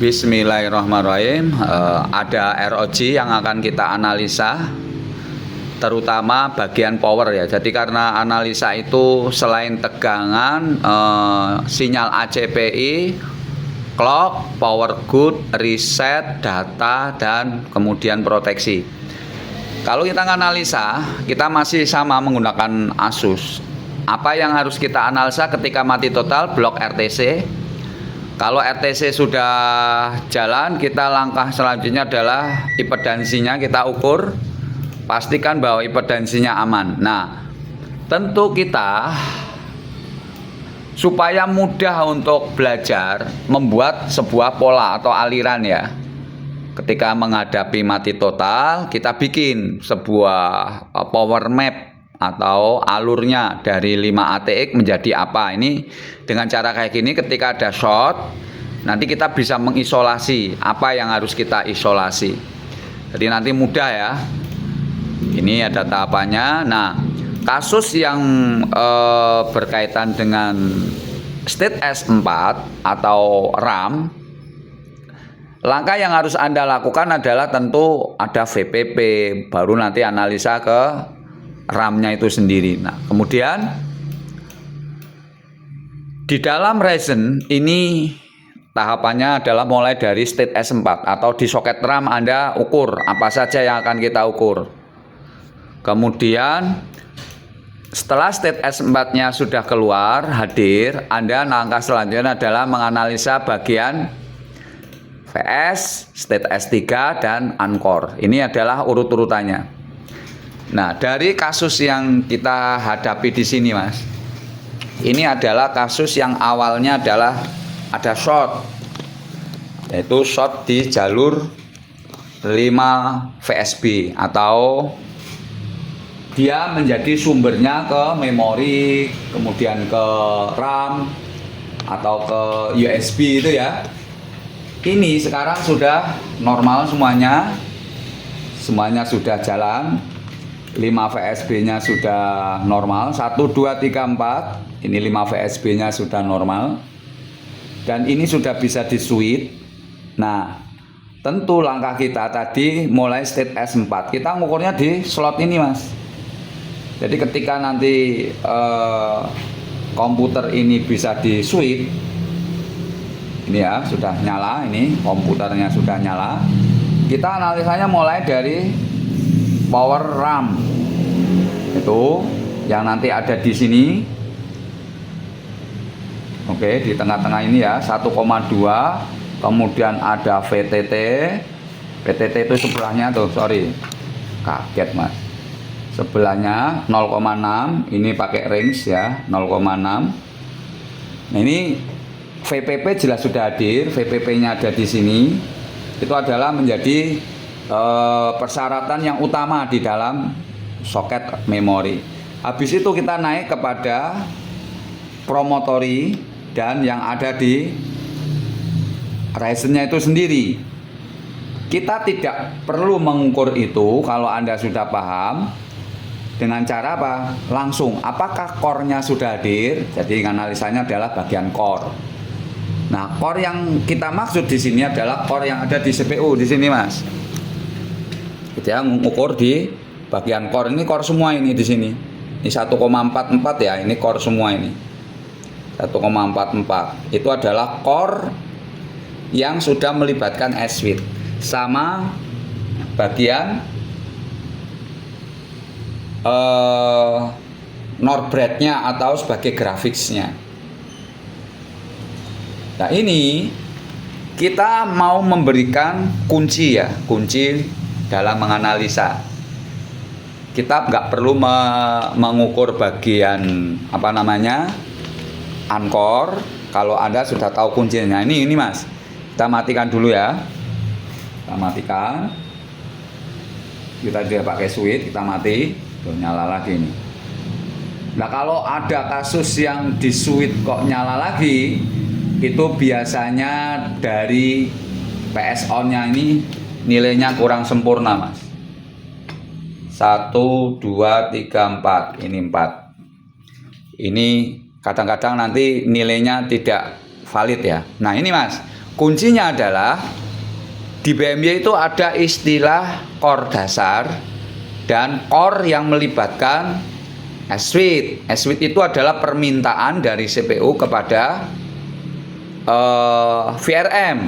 Bismillahirrahmanirrahim. Ada ROG yang akan kita analisa, terutama bagian power ya. Jadi karena analisa itu selain tegangan, sinyal ACPI, clock, power good, reset, data, dan kemudian proteksi. Kalau kita analisa, kita masih sama menggunakan Asus. Apa yang harus kita analisa ketika mati total? Blok RTC. Kalau RTC sudah jalan, kita langkah selanjutnya adalah impedansinya kita ukur, pastikan bahwa impedansinya aman. Nah, tentu kita supaya mudah untuk belajar membuat sebuah pola atau aliran ya. Ketika menghadapi mati total, kita bikin sebuah power map atau alurnya dari 5 ATX menjadi apa. Ini dengan cara kayak gini, ketika ada short nanti kita bisa mengisolasi apa yang harus kita isolasi. Jadi nanti mudah ya. Ini ada tahapannya. Nah, kasus yang berkaitan dengan state S4 atau RAM, langkah yang harus Anda lakukan adalah tentu ada VPP, baru nanti analisa ke RAM-nya itu sendiri. Nah, kemudian di dalam Ryzen ini tahapannya adalah mulai dari state S4 atau di soket RAM Anda ukur apa saja yang akan kita ukur. Kemudian setelah state S4-nya sudah keluar, hadir, Anda langkah selanjutnya adalah menganalisa bagian VS, state S3 dan Encore. Ini adalah urut-urutannya. Nah, dari kasus yang kita hadapi di sini, Mas, ini adalah kasus yang awalnya adalah ada short, yaitu short di jalur 5 VSB atau dia menjadi sumbernya ke memori, kemudian ke RAM atau ke USB itu ya. Ini sekarang sudah normal semuanya sudah jalan. 5 VSB-nya sudah normal, 1, 2, 3, 4. Ini 5 VSB-nya sudah normal. Dan ini sudah bisa di switch. Nah, tentu langkah kita tadi mulai state S4. Kita ngukurnya di slot ini, Mas. Jadi ketika nanti komputer ini bisa di switch, ini ya sudah nyala, ini komputernya sudah nyala. Kita analisanya mulai dari power RAM itu yang nanti ada di sini. Oke, di tengah-tengah ini ya 1,2, kemudian ada VTT. VTT itu sebelahnya tuh, sorry, kaget Mas, sebelahnya 0,6. ini pakai range ya 0,6. Nah, ini VPP jelas sudah hadir, VPP nya ada di sini. Itu adalah menjadi persyaratan yang utama di dalam soket memori. Habis itu kita naik kepada promotori dan yang ada di Ryzen-nya itu sendiri. Kita tidak perlu mengukur itu kalau Anda sudah paham. Dengan cara apa? Langsung, apakah core-nya sudah hadir? Jadi analisanya adalah bagian core. Nah, core yang kita maksud di sini adalah core yang ada di CPU di sini, Mas. Kita mengukur di bagian core. Ini core semua ini di sini. Ini 1,44 ya, ini core semua ini. 1,44. Itu adalah core yang sudah melibatkan S-switch sama bagian NOR breadth-nya atau sebagai grafisnya. Nah, ini kita mau memberikan kunci ya, kunci dalam menganalisa. Kita nggak perlu mengukur bagian apa namanya Encore kalau Anda sudah tahu kuncinya. Ini Mas, kita matikan dulu ya. Kita matikan. Kita dia pakai switch, kita mati. Tuh, nyala lagi nih. Nah, kalau ada kasus yang di switch kok nyala lagi, itu biasanya dari PS on-nya ini nilainya kurang sempurna, Mas. 1, 2, 3, 4. Ini 4. Ini kadang-kadang nanti nilainya tidak valid ya. Nah, ini Mas, kuncinya adalah di BMW itu ada istilah core dasar dan core yang melibatkan S-Suite. S-Suite itu adalah permintaan dari CPU kepada VRM.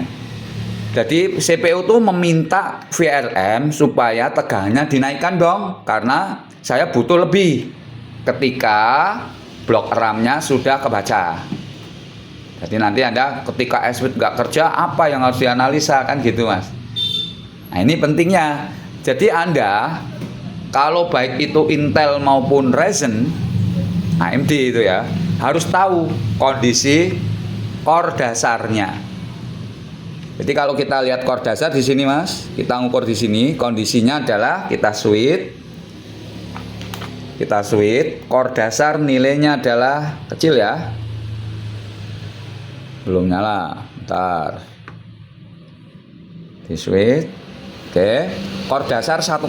Jadi CPU tuh meminta VRM supaya tegangannya dinaikkan dong, karena saya butuh lebih ketika blok RAM-nya sudah kebaca. Jadi nanti Anda ketika S-Suite nggak kerja, apa yang harus dianalisa, kan gitu Mas. Nah ini pentingnya. Jadi Anda kalau baik itu Intel maupun Ryzen, AMD itu ya, harus tahu kondisi core dasarnya. Jadi kalau kita lihat core dasar di sini Mas, kita ngukur di sini, kondisinya adalah kita switch, core dasar nilainya adalah kecil ya, belum nyala, bentar, di switch, oke, core dasar 1,1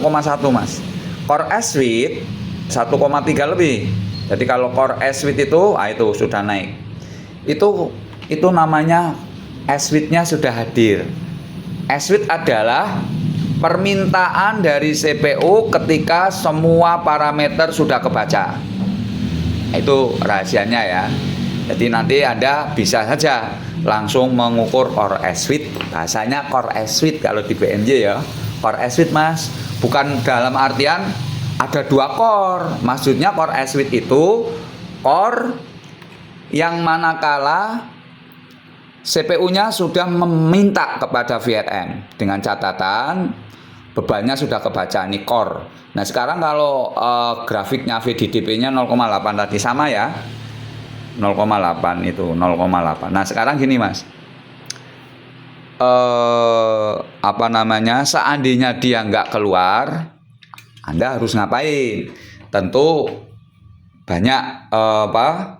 Mas, core S-Suite 1,3 lebih. Jadi kalau core S-Suite itu, itu sudah naik, itu namanya S-Suite-nya sudah hadir. S-Suite adalah permintaan dari CPU ketika semua parameter sudah kebaca. Itu rahasianya ya. Jadi nanti Anda bisa saja langsung mengukur core S-Suite. Bahasanya core S-Suite kalau di BMJ ya. Core S-Suite Mas, bukan dalam artian ada 2 core. Maksudnya core S-Suite itu core yang manakala CPU-nya sudah meminta kepada VRM dengan catatan bebannya sudah kebaca, ini core. Nah sekarang kalau grafiknya VDDP-nya 0,8 tadi sama ya, 0,8 itu 0,8. Nah sekarang gini Mas, seandainya dia nggak keluar, Anda harus ngapain? Tentu banyak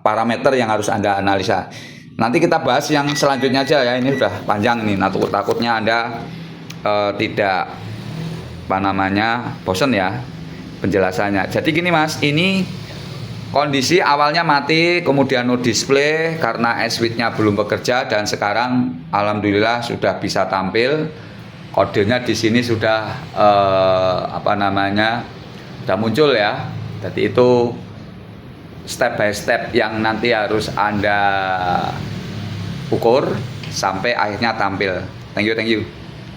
parameter yang harus Anda analisa. Nanti kita bahas yang selanjutnya aja ya, ini sudah panjang nih. Nah takutnya Anda tidak bosen ya penjelasannya. Jadi gini Mas, ini kondisi awalnya mati, kemudian no display karena S-Suite-nya belum bekerja, dan sekarang alhamdulillah sudah bisa tampil. Kodenya di sini sudah sudah muncul ya. Jadi itu step by step yang nanti harus Anda ukur sampai akhirnya tampil. Thank you.